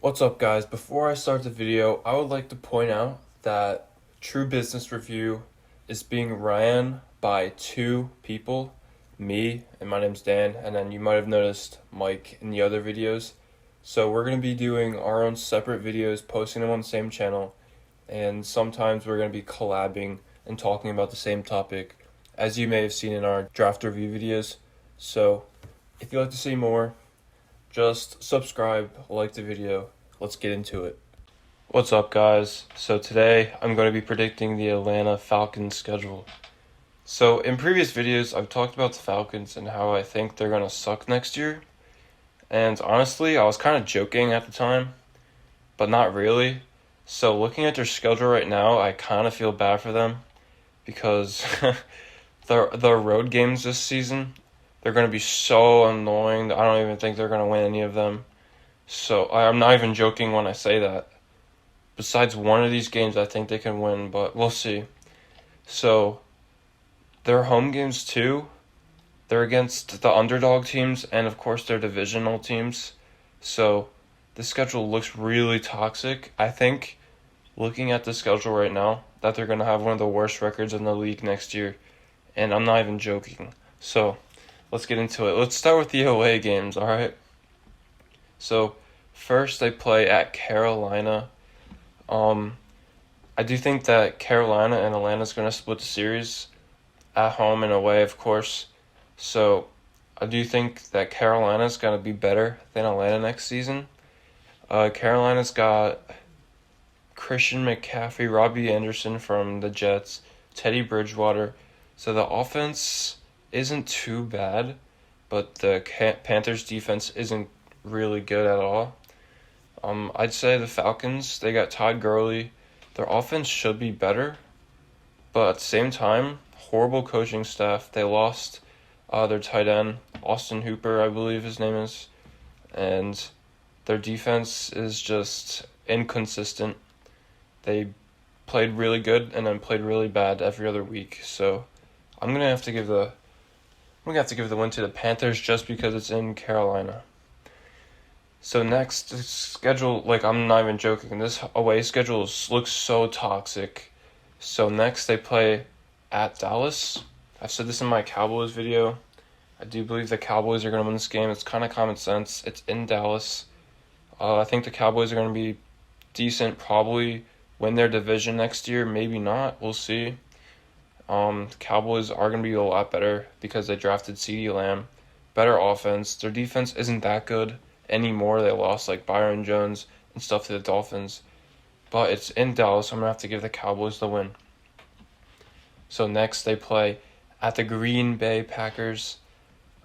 What's up, guys? Before I start the video, I would like to point out that True Business Review is being ran by two people, me and my name's Dan, and then you might have noticed Mike in the other videos. So we're going to be doing our own separate videos, posting them on the same channel, and sometimes we're going to be collabing and talking about the same topic, as you may have seen in our draft review videos. So if you'd like to see more, just subscribe, like the video. Let's get into it. What's up, guys? So today I'm going to be predicting the Atlanta Falcons schedule. So in previous videos, I've talked about the Falcons and how I think they're going to suck next year. And honestly, I was kind of joking at the time, but not really. So looking at their schedule right now, I kind of feel bad for them because the road games this season, they're going to be so annoying. I don't even think they're going to win any of them. So I'm not even joking when I say that. Besides one of these games, I think they can win, but we'll see. So their home games too, they're against the underdog teams and of course their divisional teams. So the schedule looks really toxic. I think looking at the schedule right now that they're going to have one of the worst records in the league next year. And I'm not even joking. So let's get into it. Let's start with the away games, all right? So first they play at Carolina. I do think that Carolina and Atlanta is going to split the series at home and away, of course. So I do think that Carolina is going to be better than Atlanta next season. Carolina's got Christian McCaffrey, Robbie Anderson from the Jets, Teddy Bridgewater. So the offense isn't too bad, but the Panthers defense isn't really good at all. I'd say the Falcons, they got Todd Gurley. Their offense should be better, but at the same time, horrible coaching staff. They lost their tight end, Austin Hooper, I believe his name is, and their defense is just inconsistent. They played really good and then played really bad every other week. So I'm gonna have to give the win to the Panthers just because it's in Carolina. So next, the schedule, like I'm not even joking, this away schedule looks so toxic. So next they play at Dallas. I've said this in my Cowboys video. I do believe the Cowboys are going to win this game. It's kind of common sense. It's in Dallas. I think the Cowboys are going to be decent, probably win their division next year. Maybe not. We'll see. The Cowboys are going to be a lot better because they drafted CeeDee Lamb. Better offense. Their defense isn't that good anymore. They lost like Byron Jones and stuff to the Dolphins. But it's in Dallas, so I'm going to have to give the Cowboys the win. So next they play at the Green Bay Packers.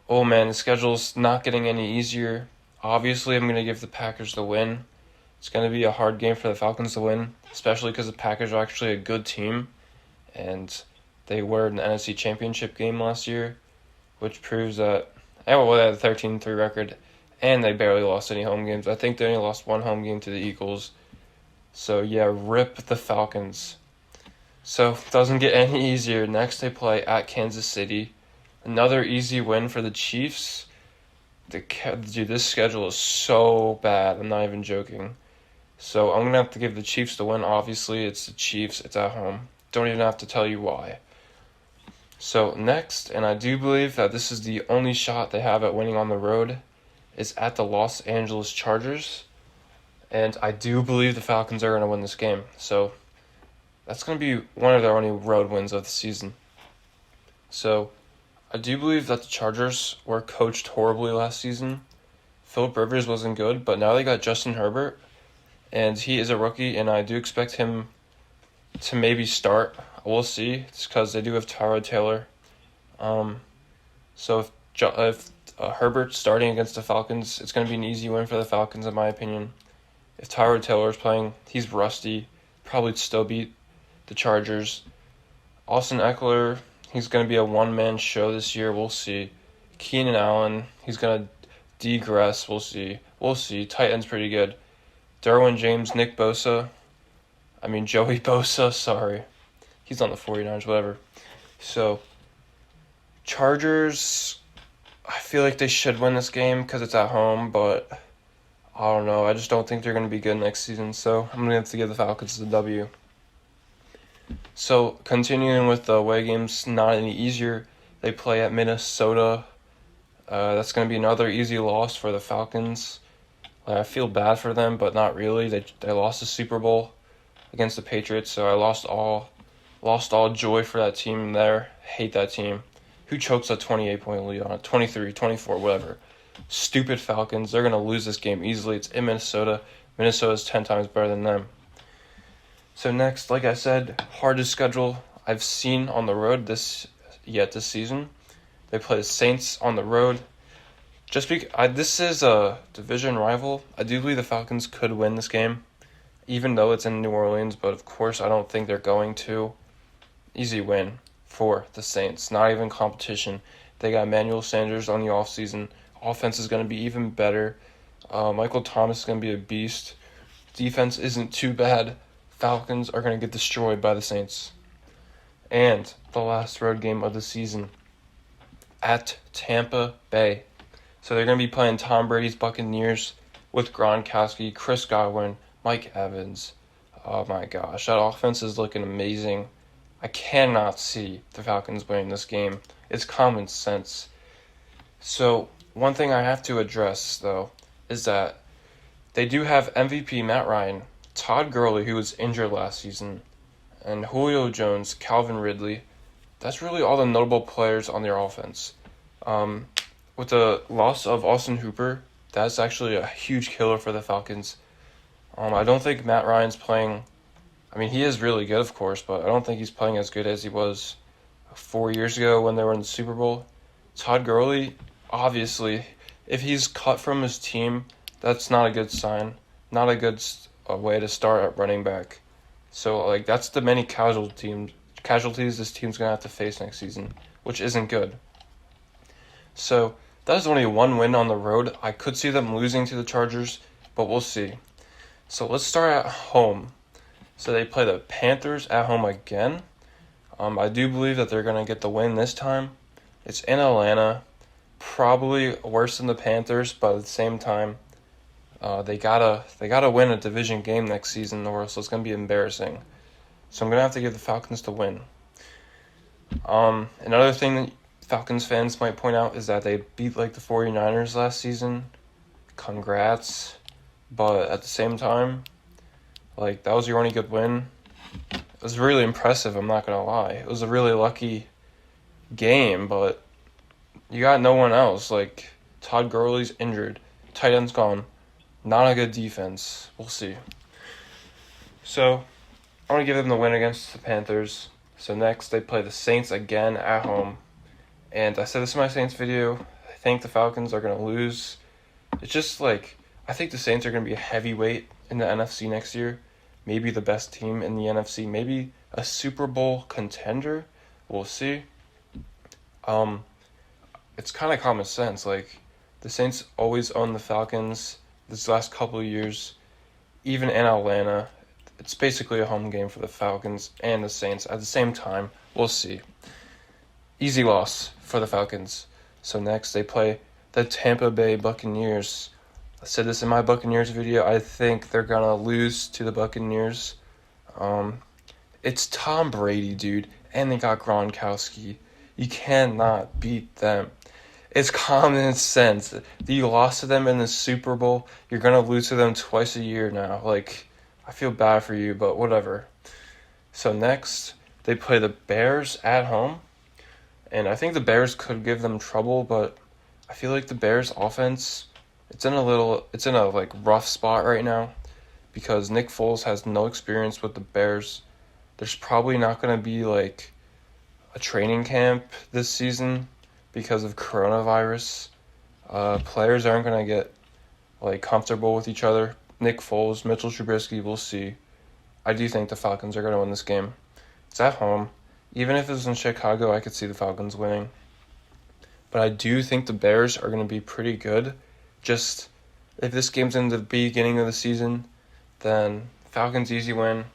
Oh man, the schedule's not getting any easier. Obviously, I'm going to give the Packers the win. It's going to be a hard game for the Falcons to win, especially because the Packers are actually a good team. And they were in the NFC Championship game last year, which proves that they had a 13-3 record. And they barely lost any home games. I think they only lost one home game to the Eagles. So yeah, rip the Falcons. So it doesn't get any easier. Next they play at Kansas City. Another easy win for the Chiefs. Dude, this schedule is so bad. I'm not even joking. So I'm going to have to give the Chiefs the win. Obviously, it's the Chiefs. It's at home. Don't even have to tell you why. So next, and I do believe that this is the only shot they have at winning on the road, is at the Los Angeles Chargers, and I do believe the Falcons are going to win this game. So that's going to be one of their only road wins of the season. So I do believe that the Chargers were coached horribly last season. Philip Rivers wasn't good, but now they got Justin Herbert, and he is a rookie, and I do expect him to maybe start. We'll see. It's because they do have Tyrod Taylor. So if Herbert starting against the Falcons, it's going to be an easy win for the Falcons, in my opinion. If Tyrod Taylor is playing, he's rusty. Probably still beat the Chargers. Austin Eckler, he's going to be a one-man show this year. We'll see. Keenan Allen, he's going to degress. We'll see. We'll see. Tight end's pretty good. Derwin James, Joey Bosa, sorry. He's on the 49ers, whatever. So, Chargers, I feel like they should win this game because it's at home, but I don't know. I just don't think they're going to be good next season, so I'm going to have to give the Falcons the W. So, continuing with the away games, not any easier. They play at Minnesota. That's going to be another easy loss for the Falcons. I feel bad for them, but not really. They lost the Super Bowl against the Patriots, so I lost all joy for that team there. Hate that team. Who chokes a 28-point lead on it? 23, 24, whatever. Stupid Falcons. They're going to lose this game easily. It's in Minnesota. Minnesota's 10 times better than them. So next, like I said, hardest schedule I've seen on the road this season. They play the Saints on the road. This is a division rival. I do believe the Falcons could win this game, even though it's in New Orleans, but of course I don't think they're going to. Easy win for the Saints. Not even competition. They got Emmanuel Sanders on the offseason. Offense is going to be even better. Michael Thomas is going to be a beast. Defense isn't too bad. Falcons are going to get destroyed by the Saints. And the last road game of the season at Tampa Bay. So they're going to be playing Tom Brady's Buccaneers with Gronkowski, Chris Godwin, Mike Evans. Oh my gosh, that offense is looking amazing. I cannot see the Falcons winning this game. It's common sense. So one thing I have to address, though, is that they do have MVP Matt Ryan, Todd Gurley, who was injured last season, and Julio Jones, Calvin Ridley. That's really all the notable players on their offense. With the loss of Austin Hooper, that's actually a huge killer for the Falcons. I don't think Matt Ryan's playing. I mean, he is really good, of course, but I don't think he's playing as good as he was 4 years ago when they were in the Super Bowl. Todd Gurley, obviously, if he's cut from his team, that's not a good sign. Not a good way to start at running back. So, that's the many casualties this team's going to have to face next season, which isn't good. So, that is only one win on the road. I could see them losing to the Chargers, but we'll see. So, let's start at home. So, they play the Panthers at home again. I do believe that they're going to get the win this time. It's in Atlanta. Probably worse than the Panthers, but at the same time, they gotta win a division game next season, or else it's gonna be embarrassing. So I'm gonna have to give the Falcons the win. Another thing that Falcons fans might point out is that they beat the 49ers last season. Congrats, but at the same time, that was your only good win. It was really impressive. I'm not gonna lie. It was a really lucky game, but you got no one else. Todd Gurley's injured. Tight end's gone. Not a good defense. We'll see. So, I want to give them the win against the Panthers. So next, they play the Saints again at home. And I said this in my Saints video. I think the Falcons are going to lose. It's just I think the Saints are going to be a heavyweight in the NFC next year. Maybe the best team in the NFC. Maybe a Super Bowl contender. We'll see. It's kind of common sense. The Saints always own the Falcons this last couple of years. Even in Atlanta, it's basically a home game for the Falcons and the Saints at the same time. We'll see. Easy loss for the Falcons. So next, they play the Tampa Bay Buccaneers. I said this in my Buccaneers video. I think they're going to lose to the Buccaneers. It's Tom Brady, dude, and they got Gronkowski. You cannot beat them. It's common sense. You lost to them in the Super Bowl. You're going to lose to them twice a year now. I feel bad for you, but whatever. So next, they play the Bears at home. And I think the Bears could give them trouble, but I feel like the Bears offense, it's in a rough spot right now because Nick Foles has no experience with the Bears. There's probably not going to be a training camp this season because of coronavirus. Players aren't going to get comfortable with each other. Nick Foles, Mitchell Trubisky, we'll see. I do think the Falcons are going to win this game. It's at home. Even if it was in Chicago, I could see the Falcons winning. But I do think the Bears are going to be pretty good. Just if this game's in the beginning of the season, then Falcons easy win,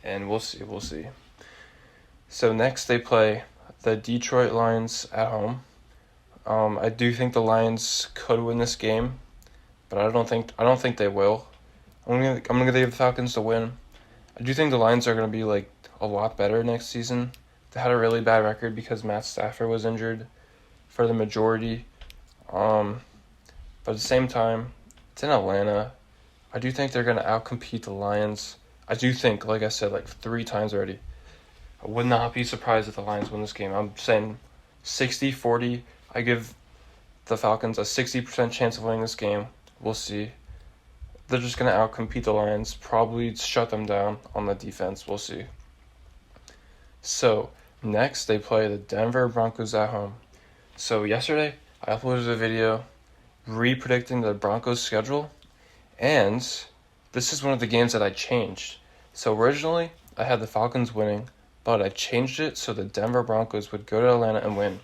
and we'll see. So next they play the Detroit Lions at home. I do think the Lions could win this game. but I don't think they will. I'm gonna give the Falcons to win. I do think the Lions are gonna be like a lot better next season. They had a really bad record because Matt Stafford was injured for the majority. Um, but at the same time, it's in Atlanta. I do think they're gonna outcompete the Lions. I do think, like I said, like 3 times already. I would not be surprised if the Lions win this game. I'm saying 60-40. I give the Falcons a 60% chance of winning this game. We'll see. They're just going to outcompete the Lions, probably shut them down on the defense. We'll see. So, next they play the Denver Broncos at home. So, yesterday I uploaded a video re-predicting the Broncos' schedule, and this is one of the games that I changed. So, originally I had the Falcons winning, but I changed it so the Denver Broncos would go to Atlanta and win.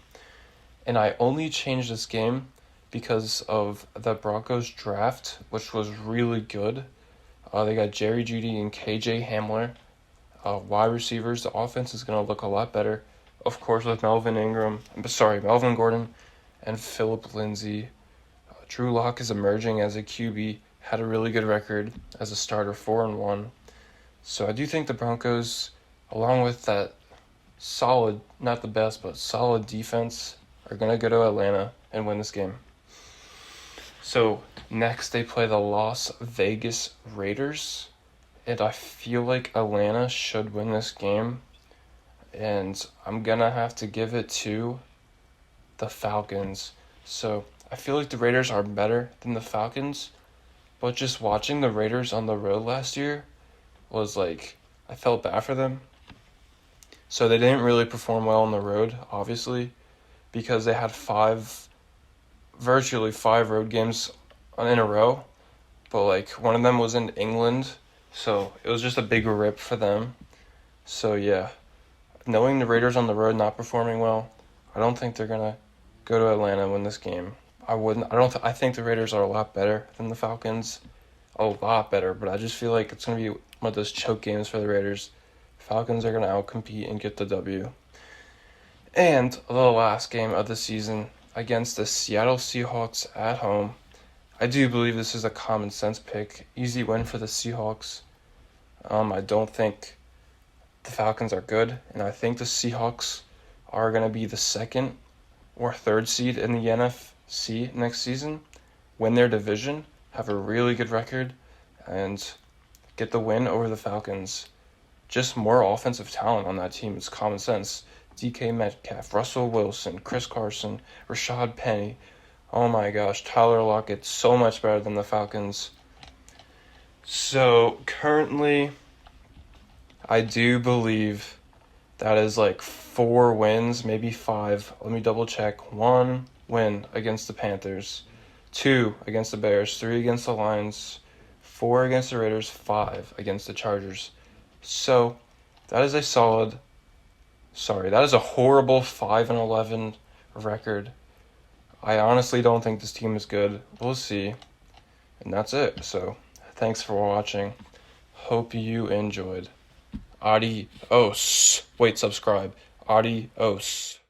And I only changed this game because of the Broncos draft, which was really good. They got Jerry Jeudy and KJ Hamler, wide receivers. The offense is going to look a lot better, of course, with Melvin Gordon and Phillip Lindsay. Drew Lock is emerging as a QB, had a really good record as a starter, 4-1. So I do think the Broncos, along with that solid, not the best, but solid defense, are going to go to Atlanta and win this game. So next they play the Las Vegas Raiders, and I feel like Atlanta should win this game, and I'm going to have to give it to the Falcons. So I feel like the Raiders are better than the Falcons, but just watching the Raiders on the road last year was like, I felt bad for them. So they didn't really perform well on the road, obviously, because they had virtually 5 road games in a row. But like one of them was in England, so it was just a big rip for them. So yeah, knowing the Raiders on the road not performing well, I don't think they're gonna go to Atlanta and win this game. I think the Raiders are a lot better than the Falcons, a lot better. But I just feel like it's gonna be one of those choke games for the Raiders. Falcons are gonna outcompete and get the W. And the last game of the season against the Seattle Seahawks at home. I do believe this is a common sense pick. Easy win for the Seahawks. I don't think the Falcons are good, and I think the Seahawks are going to be the 2nd or 3rd seed in the NFC next season, win their division, have a really good record, and get the win over the Falcons. Just more offensive talent on that team. It's common sense. DK Metcalf, Russell Wilson, Chris Carson, Rashad Penny. Oh my gosh, Tyler Lockett, so much better than the Falcons. So currently, I do believe that is like 4 wins, maybe 5. Let me double check. 1 win against the Panthers, 2 against the Bears, 3 against the Lions, 4 against the Raiders, 5 against the Chargers. So that is a horrible 5-11 record. I honestly don't think this team is good. We'll see. And that's it. So, thanks for watching. Hope you enjoyed. Adios. Wait, subscribe. Adios.